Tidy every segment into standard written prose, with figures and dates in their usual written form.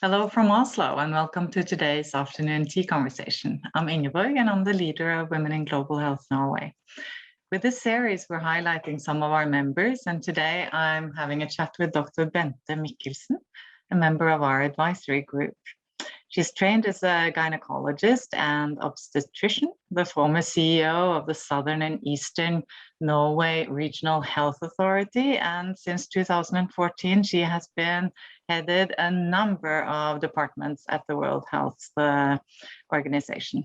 Hello from Oslo and welcome to today's afternoon tea conversation. I'm Ingeborg and I'm the leader of Women in Global Health Norway. With this series, we're highlighting some of our members, and today I'm having a chat with Dr. Bente Mikkelsen, a member of our advisory group. She's trained as a gynecologist and obstetrician, the former CEO of the Southern and Eastern Norway Regional Health Authority, and since 2014, she has been headed a number of departments at the World Health Organization.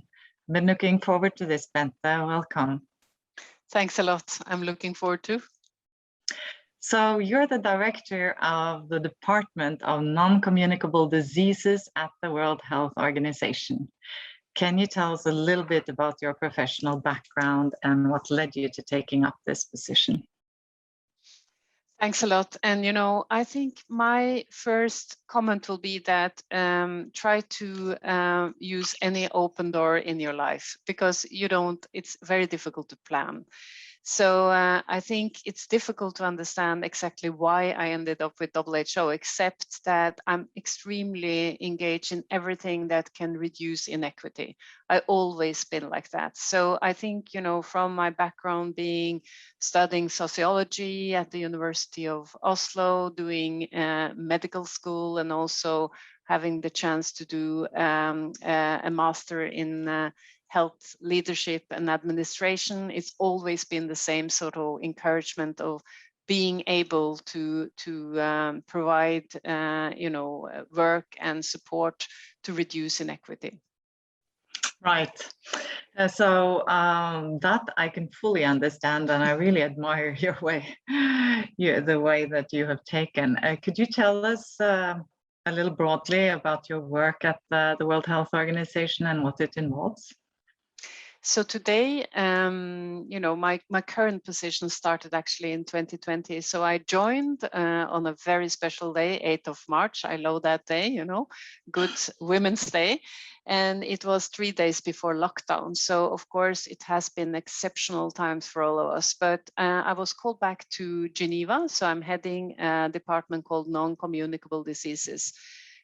Been looking forward to this, Bente. Welcome. Thanks a lot. I'm looking forward to. So you're the director of the Department of Non-Communicable Diseases at the World Health Organization. Can you tell us a little bit about your professional background and what led you to taking up this position? Thanks a lot. And, I think my first comment will be that try to use any open door in your life, because it's very difficult to plan. So I think it's difficult to understand exactly why I ended up with WHO, except that I'm extremely engaged in everything that can reduce inequity. I always been like that. So I think, from my background being studying sociology at the University of Oslo, doing medical school, and also having the chance to do a master in health leadership and administration, it's always been the same sort of encouragement of being able to provide work and support to reduce inequity. Right. So that I can fully understand, and I really admire your way, the way that you have taken. Could you tell us a little broadly about your work at the World Health Organization and what it involves? So today, my current position started actually in 2020. So I joined on a very special day, 8th of March. I love that day, good Women's Day. And it was 3 days before lockdown. So of course, it has been exceptional times for all of us. But I was called back to Geneva. So I'm heading a department called Non-Communicable Diseases.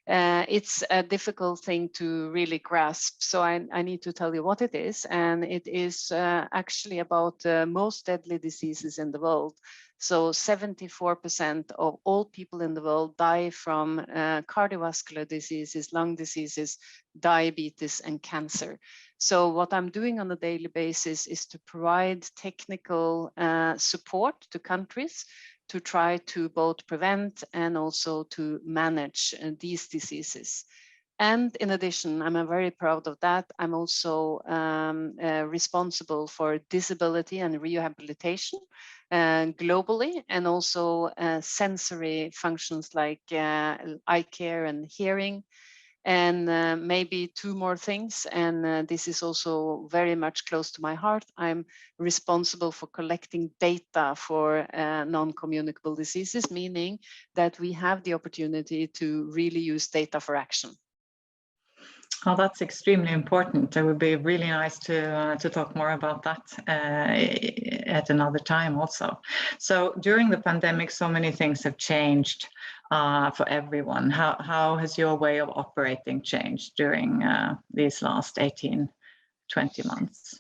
It's a difficult thing to really grasp. So I need to tell you what it is. And it is actually about the most deadly diseases in the world. So 74% of all people in the world die from cardiovascular diseases, lung diseases, diabetes, and cancer. So what I'm doing on a daily basis is to provide technical support to countries to try to both prevent and also to manage these diseases. And in addition, I'm very proud of that. I'm also responsible for disability and rehabilitation globally, and also sensory functions like eye care and hearing. And maybe 2 more things, and this is also very much close to my heart. I'm responsible for collecting data for non-communicable diseases, meaning that we have the opportunity to really use data for action. Oh, that's extremely important. It would be really nice to talk more about that at another time also. So during the pandemic, so many things have changed for everyone. How has your way of operating changed during these last 18, 20 months?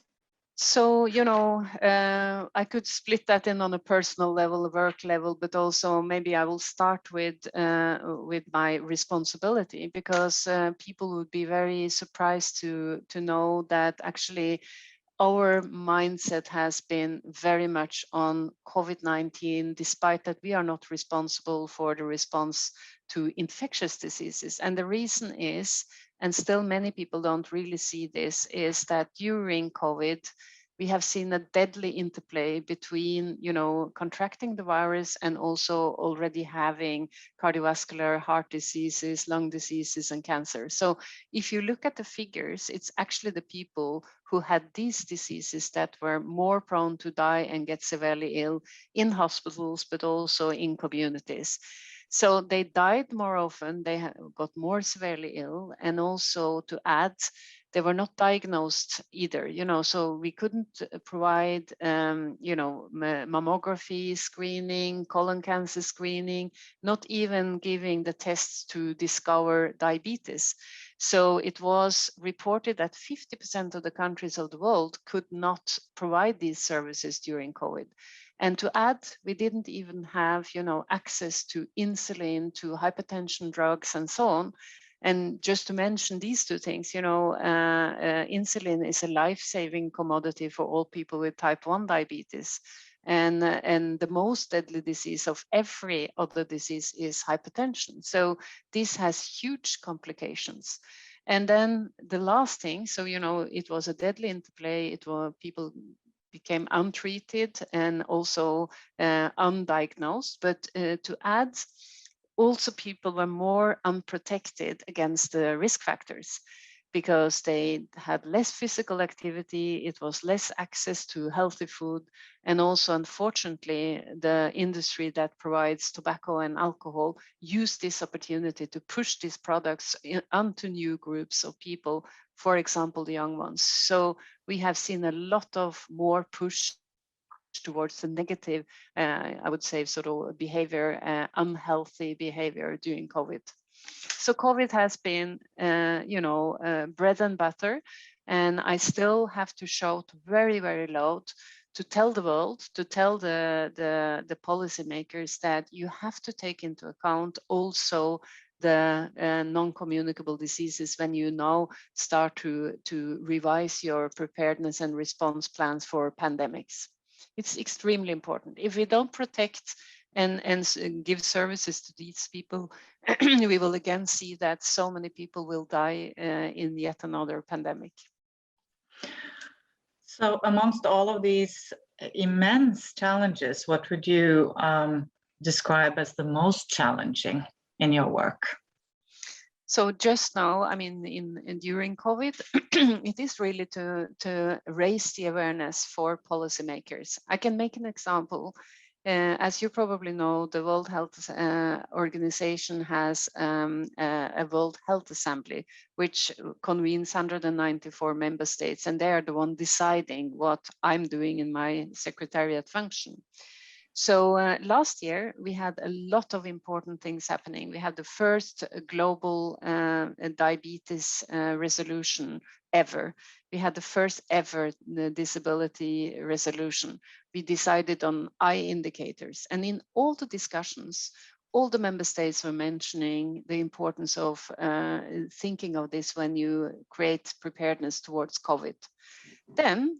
So, I could split that in on a personal level, a work level, but also maybe I will start with my responsibility, because people would be very surprised to know that actually our mindset has been very much on COVID-19, despite that we are not responsible for the response to infectious diseases. And the reason is, and still many people don't really see this, is that during COVID, we have seen a deadly interplay between, contracting the virus and also already having cardiovascular, heart diseases, lung diseases, and cancer. So if you look at the figures, it's actually the people who had these diseases that were more prone to die and get severely ill in hospitals, but also in communities. So they died more often, they got more severely ill, and also to add, They were not diagnosed either, so we couldn't provide, mammography screening, colon cancer screening, not even giving the tests to discover diabetes. So it was reported that 50% of the countries of the world could not provide these services during COVID. And to add, we didn't even have, access to insulin, to hypertension drugs, and so on. And just to mention these two things, insulin is a life-saving commodity for all people with type 1 diabetes. And the most deadly disease of every other disease is hypertension. So this has huge complications. And then the last thing, so, it was a deadly interplay. It was people became untreated and also undiagnosed. But to add, also people were more unprotected against the risk factors because they had less physical activity, it was less access to healthy food, and also, unfortunately, the industry that provides tobacco and alcohol used this opportunity to push these products onto new groups of people, for example, the young ones. So we have seen a lot of more push towards the negative, I would say, sort of behavior, unhealthy behavior during COVID. So COVID has been, bread and butter, and I still have to shout very, very loud to tell the world, to tell the policymakers that you have to take into account also the non-communicable diseases when you now start to revise your preparedness and response plans for pandemics. It's extremely important. If we don't protect and give services to these people, we will again see that so many people will die in yet another pandemic. So amongst all of these immense challenges, what would you describe as the most challenging in your work? So just now, I mean, during COVID, it is really to raise the awareness for policymakers. I can make an example. As you probably know, the World Health Organization has a World Health Assembly, which convenes 194 member states, and they are the one deciding what I'm doing in my secretariat function. So last year, we had a lot of important things happening. We had the first global diabetes resolution ever. We had the first ever disability resolution. We decided on eye indicators. And in all the discussions, all the member states were mentioning the importance of thinking of this when you create preparedness towards COVID. Then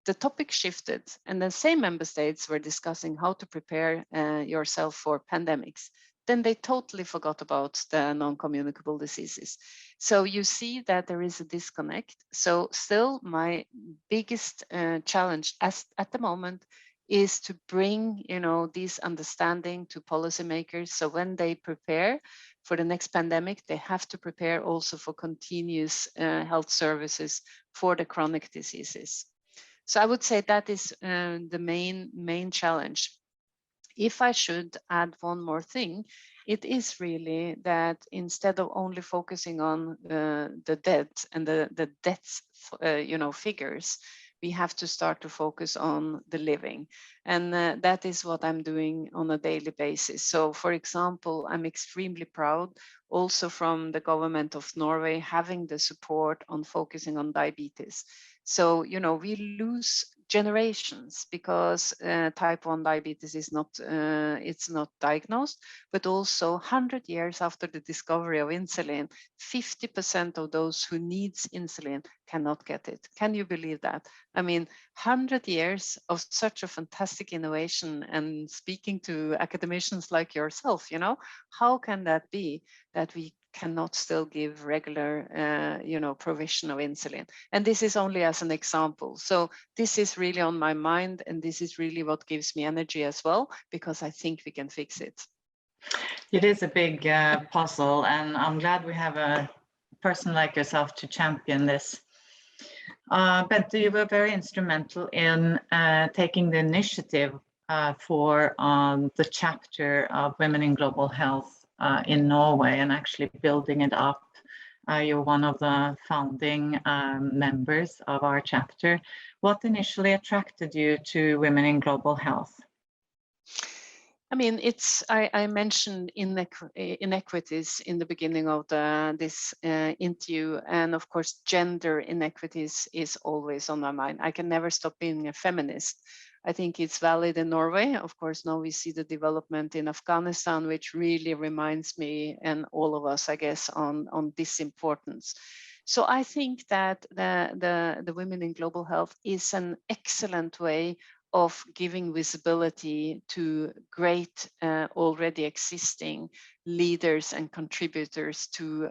the topic shifted, and the same member states were discussing how to prepare yourself for pandemics. Then they totally forgot about the non-communicable diseases. So you see that there is a disconnect. So still my biggest challenge at the moment is to bring, this understanding to policymakers. So when they prepare for the next pandemic, they have to prepare also for continuous health services for the chronic diseases. So I would say that is the main challenge. If I should add one more thing, it is really that instead of only focusing on the dead and the deaths, figures, we have to start to focus on the living. And that is what I'm doing on a daily basis. So for example, I'm extremely proud also from the government of Norway having the support on focusing on diabetes. So, we lose generations because type 1 diabetes is not, it's not diagnosed, but also 100 years after the discovery of insulin, 50% of those who needs insulin cannot get it. Can you believe that? I mean, 100 years of such a fantastic innovation, and speaking to academicians like yourself, how can that be that we cannot still give regular, provision of insulin? And this is only as an example. So this is really on my mind, and this is really what gives me energy as well, because I think we can fix it. It is a big puzzle, and I'm glad we have a person like yourself to champion this. Bente, you were very instrumental in taking the initiative for the chapter of Women in Global Health in Norway, and actually building it up You're one of the founding members of our chapter. What initially attracted you to Women in Global Health? I mean, I mentioned inequities in the beginning of this interview, and of course, gender inequities is always on my mind. I can never stop being a feminist. I think it's valid in Norway. Of course, now we see the development in Afghanistan, which really reminds me and all of us, I guess, on this importance. So I think that the Women in Global Health is an excellent way of giving visibility to great already existing leaders and contributors to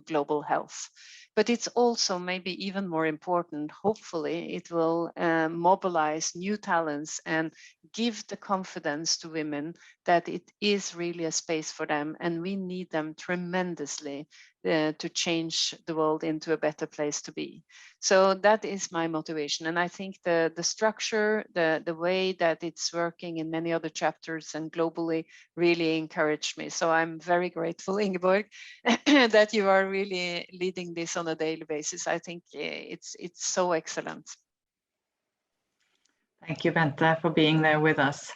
global health. But it's also maybe even more important, hopefully it will mobilize new talents and give the confidence to women that it is really a space for them, and we need them tremendously to change the world into a better place to be. So that is my motivation. And I think the structure, the way that it's working in many other chapters and globally really encouraged me. So I'm very grateful, Ingeborg, that you are really leading this on a daily basis. I think it's so excellent. Thank you, Bente, for being there with us.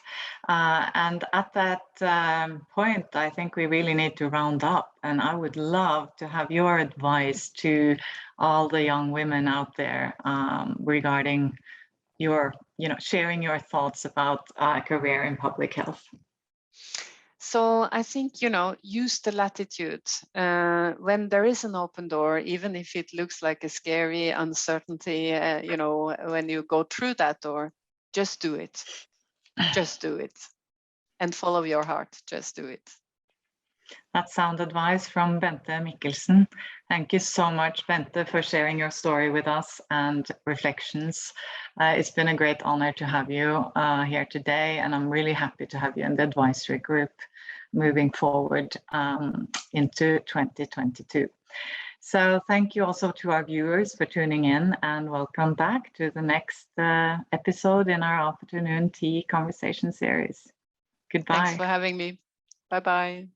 And at that point, I think we really need to round up. And I would love to have your advice to all the young women out there regarding your, sharing your thoughts about a career in public health. So I think, use the latitude. When there is an open door, even if it looks like a scary uncertainty, when you go through that door, just do it. Just do it. And follow your heart. Just do it. That's sound advice from Bente Mikkelsen. Thank you so much, Bente, for sharing your story with us and reflections. It's been a great honor to have you here today, and I'm really happy to have you in the advisory group moving forward into 2022. So thank you also to our viewers for tuning in, and welcome back to the next episode in our afternoon tea conversation series. Goodbye. Thanks for having me. Bye-bye.